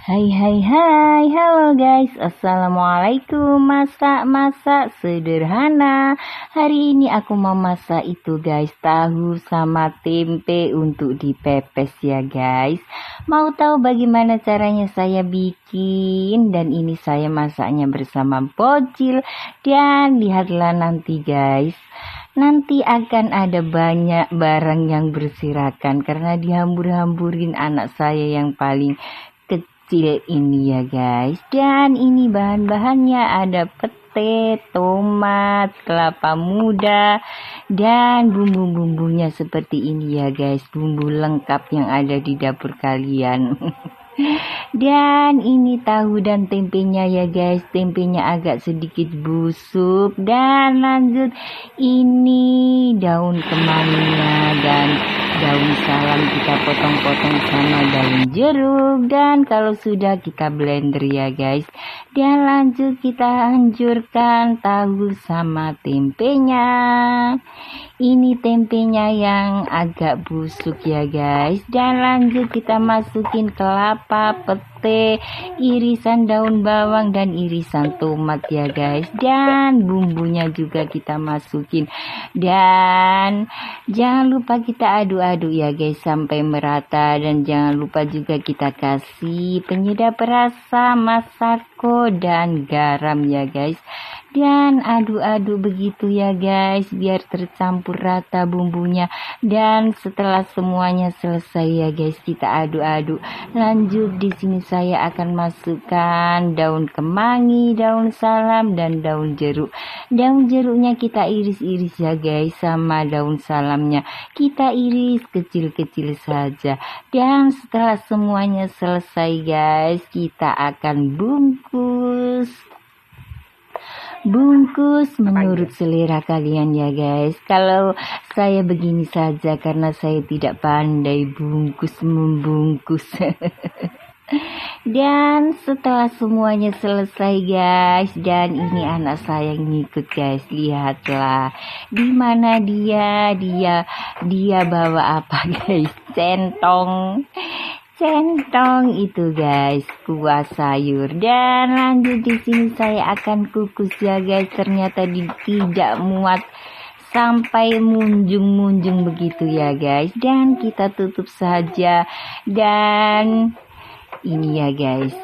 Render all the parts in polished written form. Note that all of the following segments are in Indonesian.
Hai hai hai, halo guys, assalamualaikum. Masak-masak sederhana. Hari ini aku mau masak itu guys, tahu sama tempe untuk dipepes ya guys. Mau tahu bagaimana caranya saya bikin? Dan ini saya masaknya bersama bocil. Dan lihatlah nanti guys, nanti akan ada banyak barang yang berserakan karena dihambur-hamburin anak saya yang paling kecil ini ya guys. Dan ini bahan-bahannya ada pete, tomat, kelapa muda, dan bumbu-bumbunya seperti ini ya guys, bumbu lengkap yang ada di dapur kalian. Dan ini tahu dan tempenya ya guys, tempenya agak sedikit busuk. Dan lanjut, ini daun kemanginya dan daun salam kita potong-potong sama daun jeruk. Dan kalau sudah kita blender ya guys. Dan lanjut kita hancurkan tahu sama tempenya. Ini tempenya yang agak busuk ya guys. Dan lanjut kita masukin kelapa, pete, irisan daun bawang dan irisan tomat ya guys. Dan bumbunya juga kita masukin. Dan jangan lupa kita aduk-aduk ya guys sampai merata. Dan jangan lupa juga kita kasih penyedap rasa, masako dan garam ya guys. Dan aduk-aduk begitu ya guys biar tercampur rata bumbunya. Dan setelah semuanya selesai ya guys, kita aduk-aduk. Lanjut di sini saya akan masukkan daun kemangi, daun salam dan daun jeruk. Daun jeruknya kita iris-iris ya guys, sama daun salamnya kita iris kecil-kecil saja. Dan setelah semuanya selesai guys, kita akan bungkus menurut selera kalian ya guys. Kalau saya begini saja karena saya tidak pandai membungkus. Dan setelah semuanya selesai guys, dan ini anak saya yang ngikut guys, lihatlah di mana dia bawa apa guys, centong itu guys, kuah sayur. Dan lanjut di sini saya akan kukus ya guys. Ternyata tidak muat sampai munjung begitu ya guys. Dan kita tutup saja. Dan ini ya guys.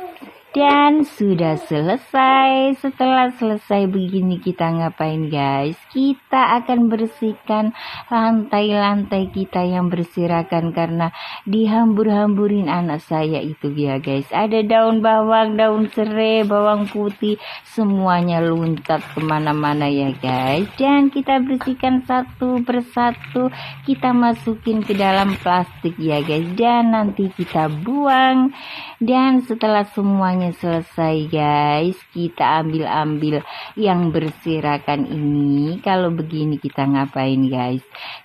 Dan sudah selesai. Setelah selesai begini kita ngapain guys? Kita akan bersihkan lantai-lantai kita yang berserakan karena dihambur-hamburin anak saya itu ya guys. Ada daun bawang, daun serai, bawang putih, semuanya loncat kemana-mana ya guys. Dan kita bersihkan satu persatu, kita masukin ke dalam plastik ya guys. Dan nanti kita buang. Dan setelah semuanya selesai guys, kita ambil yang berserakan ini. Kalau begini kita ngapain guys?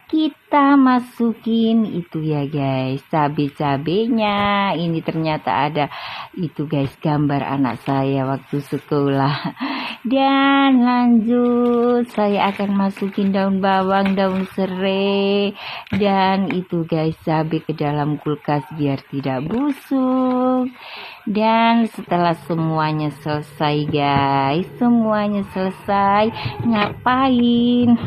Kita masukin itu ya guys, cabai-cabainya. Ini ternyata ada itu guys, gambar anak saya waktu sekolah. Dan lanjut saya akan masukin daun bawang, daun serai, dan itu guys cabai ke dalam kulkas biar tidak busuk. Dan setelah semuanya selesai guys, semuanya selesai, ngapain?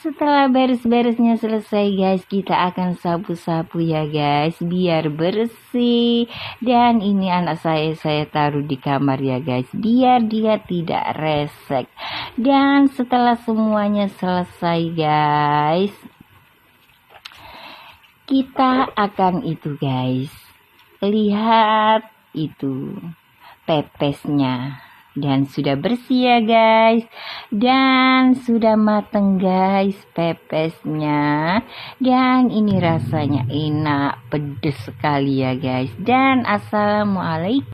Setelah beres-beresnya selesai guys, kita akan sapu-sapu ya guys biar bersih. Dan ini anak saya taruh di kamar ya guys biar dia tidak resek. Dan setelah semuanya selesai guys, kita akan itu guys, lihat itu pepesnya. Dan sudah bersih ya guys. Dan sudah mateng guys pepesnya. Dan ini rasanya enak, pedes sekali ya guys. Dan assalamualaikum.